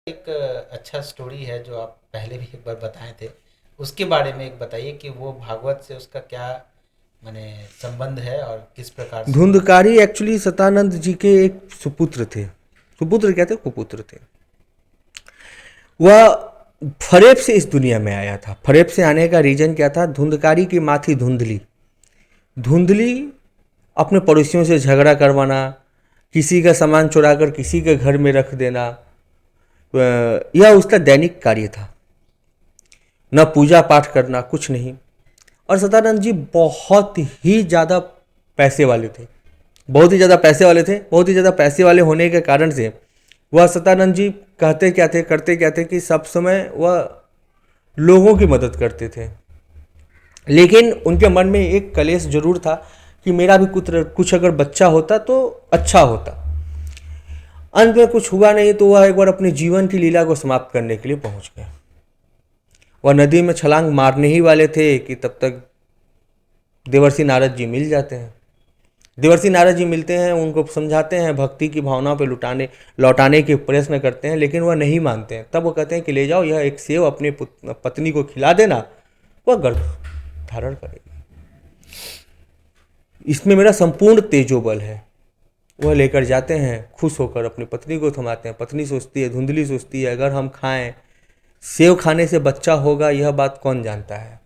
एक अच्छा स्टोरी है जो आप पहले भी एक बार बताए थे, उसके बारे में एक बताइए कि वो भागवत से उसका क्या माने संबंध है और किस प्रकार से वो। धुंधकारी एक्चुअली सतानंद जी के एक सुपुत्र थे। सुपुत्र कहते कुपुत्र थे। वह फरेब से इस दुनिया में आया था। फरेब से आने का रीजन क्या था? धुंधकारी की माँ थी धुंधली। धुंधली अपने पड़ोसियों से झगड़ा करवाना, किसी का सामान चुरा कर किसी के घर में रख देना, यह उसका दैनिक कार्य था। न पूजा पाठ करना, कुछ नहीं। और सदानंद जी बहुत ही ज़्यादा पैसे वाले थे। बहुत ही ज़्यादा पैसे वाले थे। बहुत ही ज़्यादा पैसे वाले होने के कारण से वह सतानंद जी कहते क्या थे, करते क्या थे कि सब समय वह लोगों की मदद करते थे। लेकिन उनके मन में एक कलेश जरूर था कि मेरा भी कुछ अगर बच्चा होता तो अच्छा होता। अंत में कुछ हुआ नहीं तो वह एक बार अपने जीवन की लीला को समाप्त करने के लिए पहुंच गए। वह नदी में छलांग मारने ही वाले थे कि तब तक देवर्षि नारद जी मिल जाते हैं। देवर्षि नारद जी मिलते हैं, उनको समझाते हैं, भक्ति की भावना पे लौटाने के प्रयत्न करते हैं, लेकिन वह नहीं मानते हैं। तब वो कहते हैं कि ले जाओ, यह एक सेव अपने पत्नी को खिला देना, वह गर्भ धारण करेगी। इसमें मेरा संपूर्ण तेजोबल है। वह लेकर जाते हैं, खुश होकर अपनी पत्नी को थमाते हैं। पत्नी सोचती है, धुंधली सोचती है, अगर हम खाएं, सेव खाने से बच्चा होगा, यह बात कौन जानता है।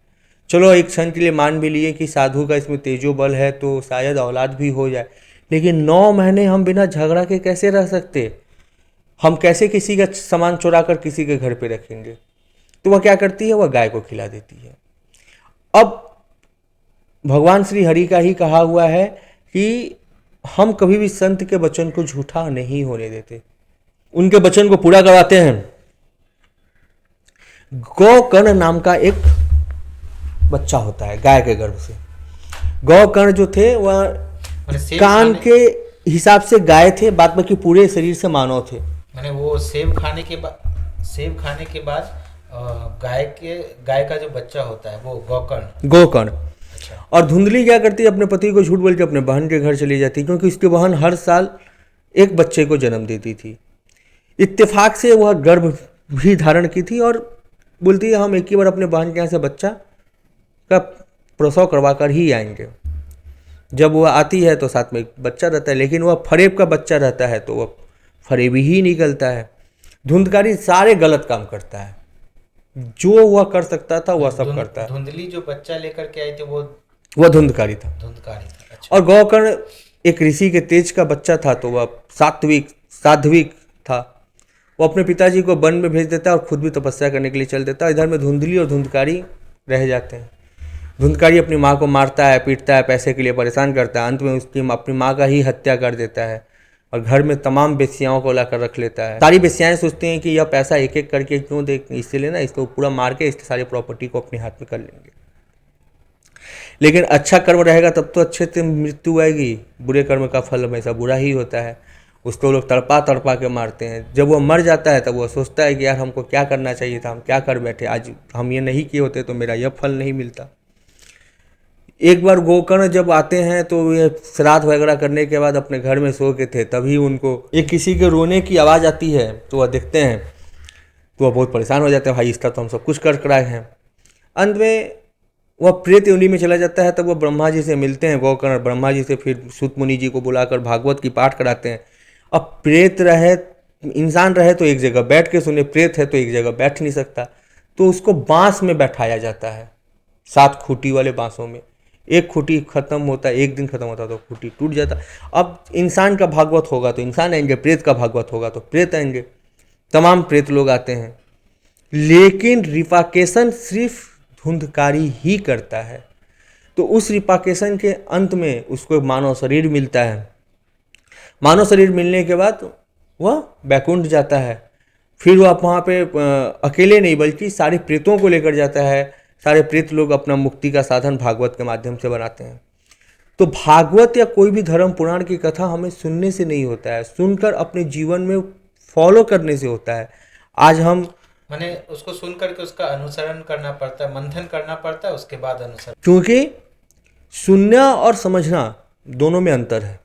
चलो एक क्षण के लिए मान भी लिए कि साधु का इसमें तेजोबल है तो शायद औलाद भी हो जाए, लेकिन 9 महीने हम बिना झगड़ा के कैसे रह सकते? हम कैसे किसी का सामान चुरा कर किसी के घर पे रखेंगे? तो वह क्या करती है? वह गाय को खिला देती है। अब भगवान श्री हरि का ही कहा हुआ है कि हम कभी भी संत के वचन को झूठा नहीं होने देते, उनके वचन को पूरा करवाते हैं। गौकर्ण नाम का एक बच्चा होता है गाय के गर्भ से। गौकर्ण जो थे वह मैंने सेब कान खाने के हिसाब से गाय थे, बाद बाकी पूरे शरीर से मानव थे। मैंने वो सेब खाने के बाद गाय का जो बच्चा होता है वो गोकर्ण। गोकर्ण। अच्छा। और धुंधली क्या करती है? अपने पति को झूठ बोल के अपने बहन के घर चली जाती, क्योंकि उसकी बहन हर साल एक बच्चे को जन्म देती थी। इत्तेफाक से वह गर्भ भी धारण की थी और बोलती है हम एक ही बार अपने बहन के यहाँ से बच्चा का प्रसव करवा कर ही आएंगे। जब वह आती है तो साथ में एक बच्चा रहता है, लेकिन वह फरेब का बच्चा रहता है तो वह फरेबी ही निकलता है। धुंधकारी सारे गलत काम करता है, जो वह कर सकता था वह सब करता है। धुंधली जो बच्चा लेकर के आई थी वो वह धुंधकारी था। धुंधकारी था। अच्छा। और गौकर्ण एक ऋषि के तेज का बच्चा था तो वह सात्विक था। वो अपने पिताजी को वन में भेज देता है और खुद भी तपस्या करने के लिए चल देता है। इधर में धुंधली और धुंधकारी रह जाते हैं। धुंधकारी अपनी माँ को मारता है, पीटता है, पैसे के लिए परेशान करता है, अंत में उसकी अपनी माँ का ही हत्या कर देता है और घर में तमाम बेस्याओं को लाकर रख लेता है। सारी बेस्याएं सोचती हैं कि यह पैसा एक एक करके क्यों दे, इससे लेना, इसको पूरा मार के इसकी सारी प्रॉपर्टी को अपने हाथ में कर लेंगे। लेकिन अच्छा कर्म रहेगा तब तो अच्छे से मृत्यु आएगी, बुरे कर्म का फल हमेशा बुरा ही होता है। उसको लोग तड़पा तड़पा के मारते हैं। जब वो मर जाता है तब वो सोचता है कि यार हमको क्या करना चाहिए था, हम क्या कर बैठे, आज हम ये नहीं किए होते तो मेरा यह फल नहीं मिलता। एक बार गोकर्ण जब आते हैं तो ये श्राद्ध वगैरह करने के बाद अपने घर में सो के थे, तभी उनको एक किसी के रोने की आवाज़ आती है तो वह देखते हैं तो वह बहुत परेशान हो जाते हैं, भाई इसका तो हम सब कुछ कर कराए हैं। अंत में वह प्रेत योनि में चला जाता है। तब वह ब्रह्मा जी से मिलते हैं गोकर्ण। ब्रह्मा जी से फिर सूत मुनि जी को बुलाकर भागवत की पाठ कराते हैं। अब प्रेत रहे, इंसान रहे तो एक जगह बैठ के सुने, प्रेत है तो एक जगह बैठ नहीं सकता, तो उसको बांस में बैठाया जाता है, 7 खूंटी वाले बांसों में। एक खूंटी खत्म होता है, एक दिन खत्म होता है तो खूंटी टूट जाता। अब इंसान का भागवत होगा तो इंसान आएंगे, प्रेत का भागवत होगा तो प्रेत आएंगे। तमाम प्रेत लोग आते हैं, लेकिन रिपाकेशन सिर्फ धुंधकारी ही करता है। तो उस रिपाकेशन के अंत में उसको मानव शरीर मिलता है। मानव शरीर मिलने के बाद वह बैकुंठ जाता है। फिर वह वहाँ पे अकेले नहीं बल्कि सारे प्रेतों को लेकर जाता है। सारे प्रेत लोग अपना मुक्ति का साधन भागवत के माध्यम से बनाते हैं। तो भागवत या कोई भी धर्म पुराण की कथा हमें सुनने से नहीं होता है, सुनकर अपने जीवन में फॉलो करने से होता है। आज हम मैंने उसको सुन करके उसका अनुसरण करना पड़ता है, मंथन करना पड़ता है, उसके बाद अनुसरण। क्योंकि सुनना और समझना दोनों में अंतर है।